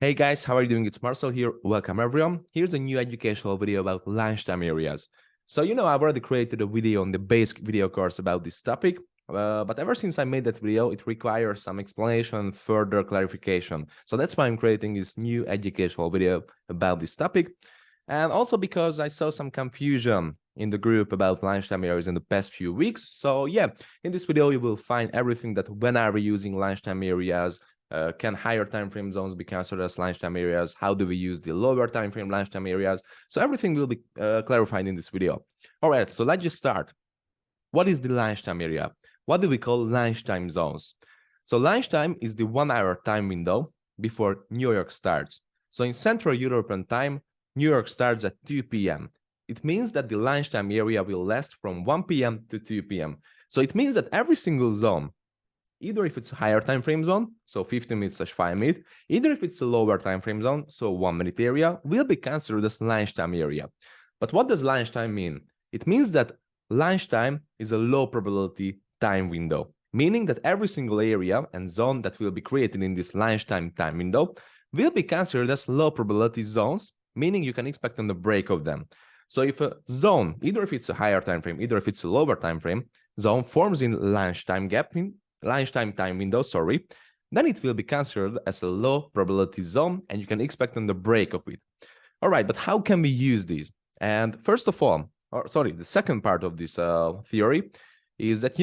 Hey guys, how are you doing? It's Marcel here. Welcome everyone. Here's a new educational video about lunchtime areas. So, I've already created a video on the basic video course about this topic, but ever since I made that video, it requires some explanation, further clarification. So that's why I'm creating this new educational video about this topic. And also because I saw some confusion in the group about lunchtime areas in the past few weeks. So yeah, in this video, you will find everything that when are we using lunchtime areas, can higher time frame zones be considered as lunchtime areas? How do we use the lower time frame lunchtime areas? So everything will be clarified in this video. All right, so let's just start. What is the lunchtime area? What do we call lunchtime zones? So lunchtime is the 1 hour time window before New York starts. So in Central European time, New York starts at 2 p.m. It means that the lunchtime area will last from 1 p.m. to 2 p.m. So it means that every single zone, either if it's a higher time frame zone, so 15 minutes / 5 minutes, either if it's a lower time frame zone, so 1 minute area, will be considered as lunchtime area. But what does lunchtime mean? It means that lunchtime is a low probability time window, meaning that every single area and zone that will be created in this lunchtime time window will be considered as low probability zones, meaning you can expect on the break of them. So if a zone, either if it's a higher time frame, either if it's a lower time frame, zone forms in lunchtime time window, then it will be considered as a low probability zone and you can expect on the break of it. All right, but how can we use these? And first of all, the second part of this theory is that,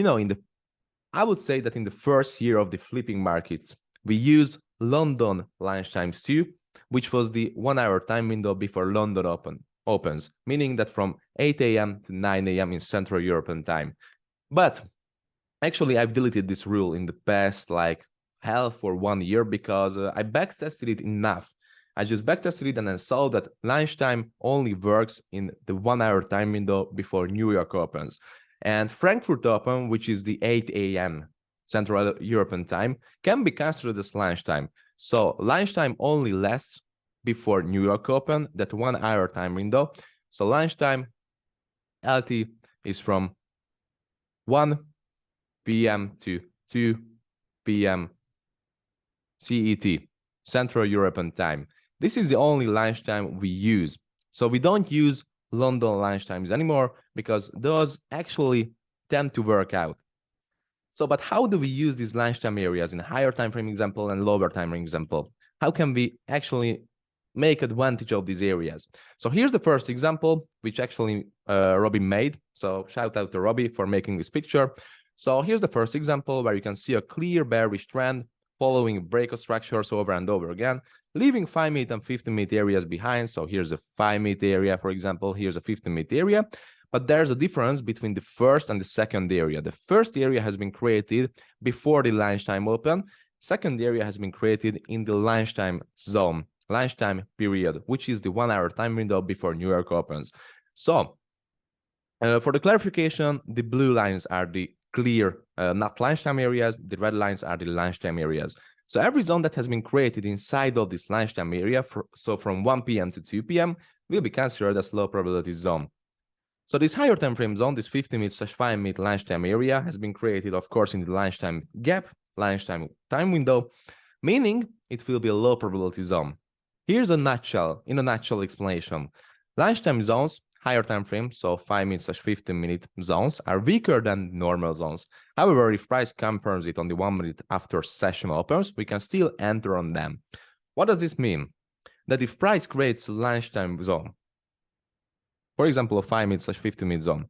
I would say that in the first year of the flipping markets, we used London lunchtimes too, which was the 1 hour time window before London opens, meaning that from 8 a.m. to 9 a.m. in Central European time. But actually, I've deleted this rule in the past like half or 1 year because I backtested it enough. I just backtested it and I saw that lunchtime only works in the 1 hour time window before New York opens. And Frankfurt Open, which is the 8 a.m. Central European time, can be considered as lunchtime. So lunchtime only lasts before New York Open, that 1 hour time window. So lunchtime LT is from 1 p.m. to 2 p.m. CET, Central European time. This is the only lunchtime we use. So we don't use London lunchtimes anymore because those actually tend to work out. So, but how do we use these lunchtime areas in a higher time frame example and lower time frame example? How can we actually make advantage of these areas? So here's the first example, which actually Robbie made. So shout out to Robbie for making this picture. So here's the first example where you can see a clear bearish trend following breakout structures over and over again, leaving 5 minute and 15 minute areas behind. So here's a 5 minute area, for example, here's a 15 minute area, but there's a difference between the first and the second area. The first area has been created before the lunchtime open. Second area has been created in the lunchtime zone, lunchtime period, which is the 1 hour time window before New York opens. So for the clarification, the blue lines are the clear, not lunchtime areas. The red lines are the lunchtime areas. So every zone that has been created inside of this lunchtime area, so from 1 p.m. to 2 p.m., will be considered as low probability zone. So this higher time frame zone, this 50 minute / 5 minute lunchtime area, has been created, of course, in the lunchtime gap, lunchtime time window, meaning it will be a low probability zone. Here's in a nutshell explanation. Lunchtime zones, higher time frame, so 5 minute / 15 minute zones, are weaker than normal zones. However, if price confirms it on the 1 minute after session opens, we can still enter on them. What does this mean? That if price creates a lunchtime zone, for example, a 5 minute / 15 minute zone,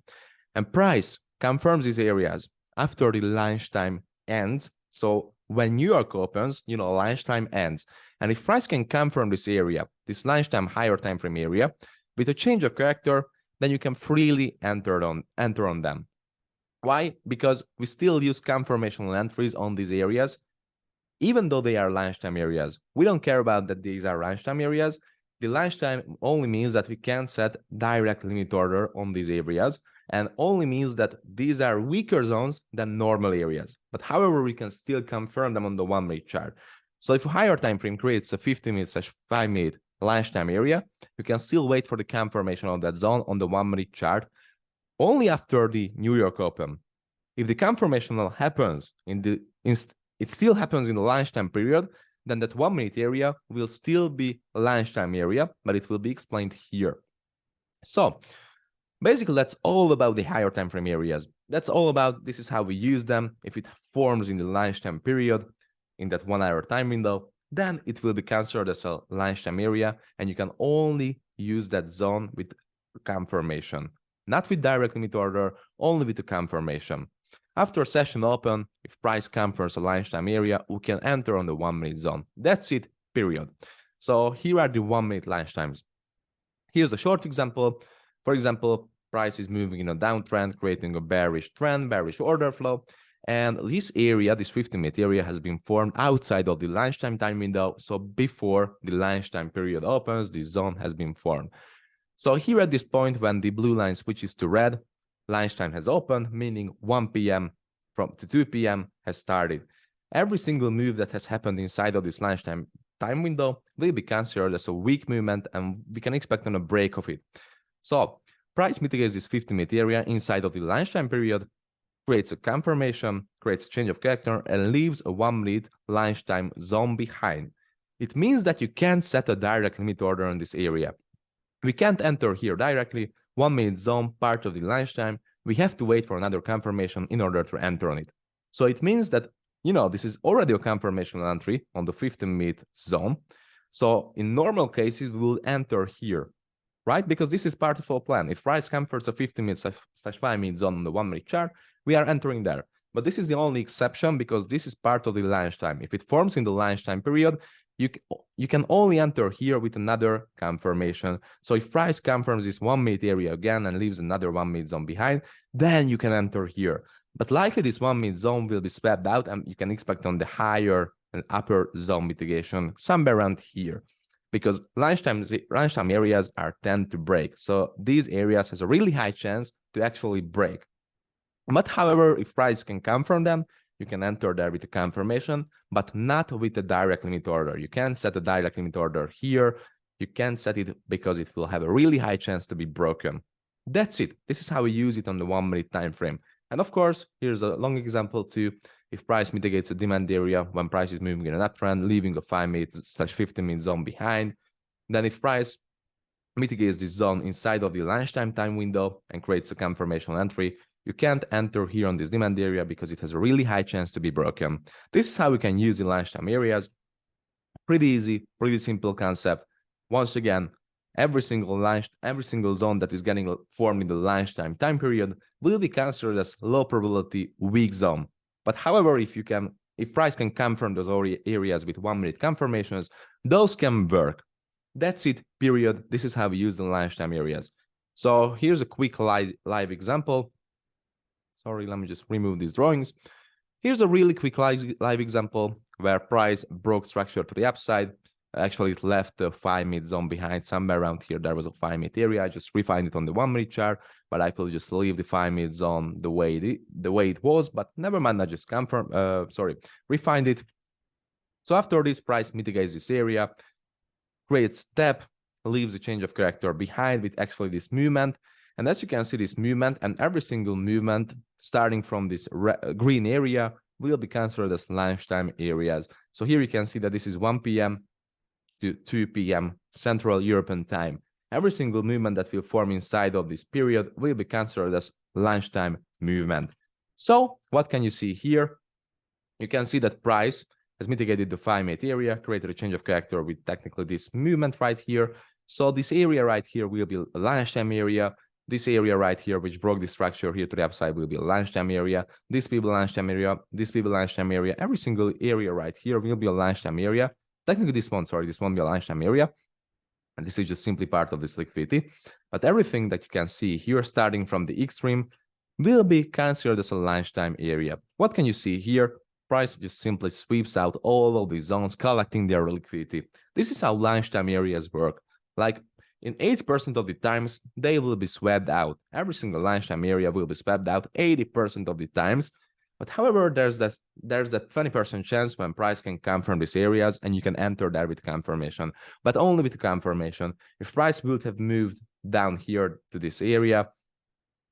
and price confirms these areas after the lunchtime ends, so when New York opens, lunchtime ends, and if price can confirm this area, this lunchtime higher time frame area, with a change of character, then you can freely enter on them. Why? Because we still use confirmational entries on these areas, even though they are lunchtime areas. We don't care about that these are lunchtime areas. The lunchtime only means that we can set direct limit order on these areas, and only means that these are weaker zones than normal areas. But however, we can still confirm them on the 1 minute chart. So if a higher time frame creates a 15 minute / 5 minute lunchtime area, you can still wait for the confirmation of that zone on the 1 minute chart only after the New York Open. If the confirmation happens it still happens in the lunchtime period, then that 1 minute area will still be lunchtime area, but it will be explained here. So basically, that's all about the higher time frame areas. That's all about, this is how we use them. If it forms in the lunchtime period, in that 1 hour time window, then it will be considered as a lunchtime area, and you can only use that zone with confirmation, not with direct limit order, only with the confirmation. After session open, if price confirms a lunchtime area, we can enter on the 1 minute zone. That's it, period. So here are the 1 minute lunchtimes. Here's a short example. For example, price is moving in a downtrend, creating a bearish trend, bearish order flow. And this area, this 15-minute area, has been formed outside of the lunchtime time window. So before the lunchtime period opens, this zone has been formed. So here at this point, when the blue line switches to red, lunchtime has opened, meaning 1 p.m. to 2 p.m. has started. Every single move that has happened inside of this lunchtime time window will be considered as a weak movement, and we can expect on a break of it. So price mitigates this 15-minute area inside of the lunchtime period, creates a confirmation, creates a change of character, and leaves a 1 minute lunchtime zone behind. It means that you can't set a direct limit order on this area. We can't enter here directly, 1 minute zone, part of the lunchtime. We have to wait for another confirmation in order to enter on it. So it means that, this is already a confirmation entry on the 15-minute zone. So in normal cases, we will enter here, right? Because this is part of our plan. If price confirms a 15-minute/5-minute zone on the 1 minute chart, we are entering there. But this is the only exception because this is part of the lunchtime. If it forms in the lunchtime period, you can only enter here with another confirmation. So if price confirms this 1 minute area again and leaves another 1 minute zone behind, then you can enter here. But likely this 1 minute zone will be swept out, and you can expect on the higher and upper zone mitigation somewhere around here, because lunchtime areas tend to break. So these areas has a really high chance to actually break. But however, if price can confirm them, you can enter there with a confirmation, but not with a direct limit order. You can't set a direct limit order here. You can't set it because it will have a really high chance to be broken. That's it. This is how we use it on the 1 minute time frame. And of course, here's a long example too. If price mitigates a demand area when price is moving in an uptrend, leaving a 5-minute/15-minute zone behind, then if price mitigates this zone inside of the lunchtime time window and creates a confirmation entry, you can't enter here on this demand area because it has a really high chance to be broken. This is how we can use in lunchtime areas. Pretty easy, pretty simple concept. Once again, every single zone that is getting formed in the lunchtime time period will be considered as low probability weak zone. But however, if price can confirm those areas with 1 minute confirmations, those can work. That's it, period. This is how we use the lunchtime areas. So here's a quick live example. Sorry, let me just remove these drawings. Here's a really quick live example where price broke structure to the upside. Actually, it left the 5-minute zone behind somewhere around here. There was a 5-minute area. I just refined it on the 1 minute chart, but I could just leave the 5-minute zone the way it was. But never mind, I just refined it. So after this, price mitigates this area, creates step, leaves a change of character behind with actually this movement. And as you can see, this movement and every single movement starting from this green area will be considered as lunchtime areas. So here you can see that this is 1 p.m. to 2 p.m. Central European time. Every single movement that will form inside of this period will be considered as lunchtime movement. So what can you see here? You can see that price has mitigated the 5-minute area, created a change of character with technically this movement right here. So this area right here will be a lunchtime area. This area right here, which broke the structure here to the upside, will be a lunchtime area. This will be a lunchtime area. This will be a lunchtime area. Every single area right here will be a lunchtime area. Technically, this won't be a lunchtime area. And this is just simply part of this liquidity. But everything that you can see here, starting from the extreme, will be considered as a lunchtime area. What can you see here? Price just simply sweeps out all of these zones, collecting their liquidity. This is how lunchtime areas work. Like, in 80% of the times, they will be swept out. Every single lunchtime area will be swept out 80% of the times. But however, there's that 20% chance when price can confirm these areas and you can enter there with confirmation, but only with confirmation. If price would have moved down here to this area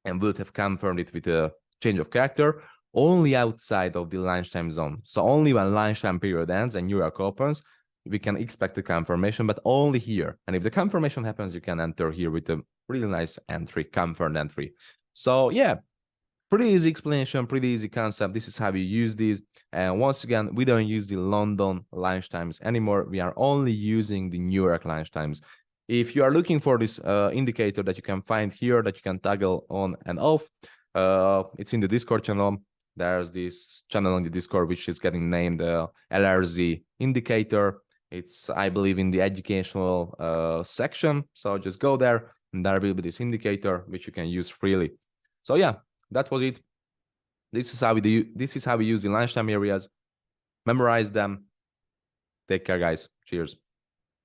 and would have confirmed it with a change of character, only outside of the lunchtime zone. So only when lunchtime period ends and New York opens, we can expect the confirmation, but only here. And if the confirmation happens, you can enter here with a really nice entry, confirmed entry. So yeah, pretty easy explanation, pretty easy concept. This is how you use these. And once again, we don't use the London lunchtimes anymore. We are only using the New York lunchtimes. If you are looking for this indicator that you can find here, that you can toggle on and off, it's in the Discord channel. There's this channel on the Discord, which is getting named LRZ indicator. It's, I believe, in the educational section. So just go there and there will be this indicator, which you can use freely. So yeah, that was it. This is how we use the lunchtime areas. Memorize them. Take care, guys. Cheers.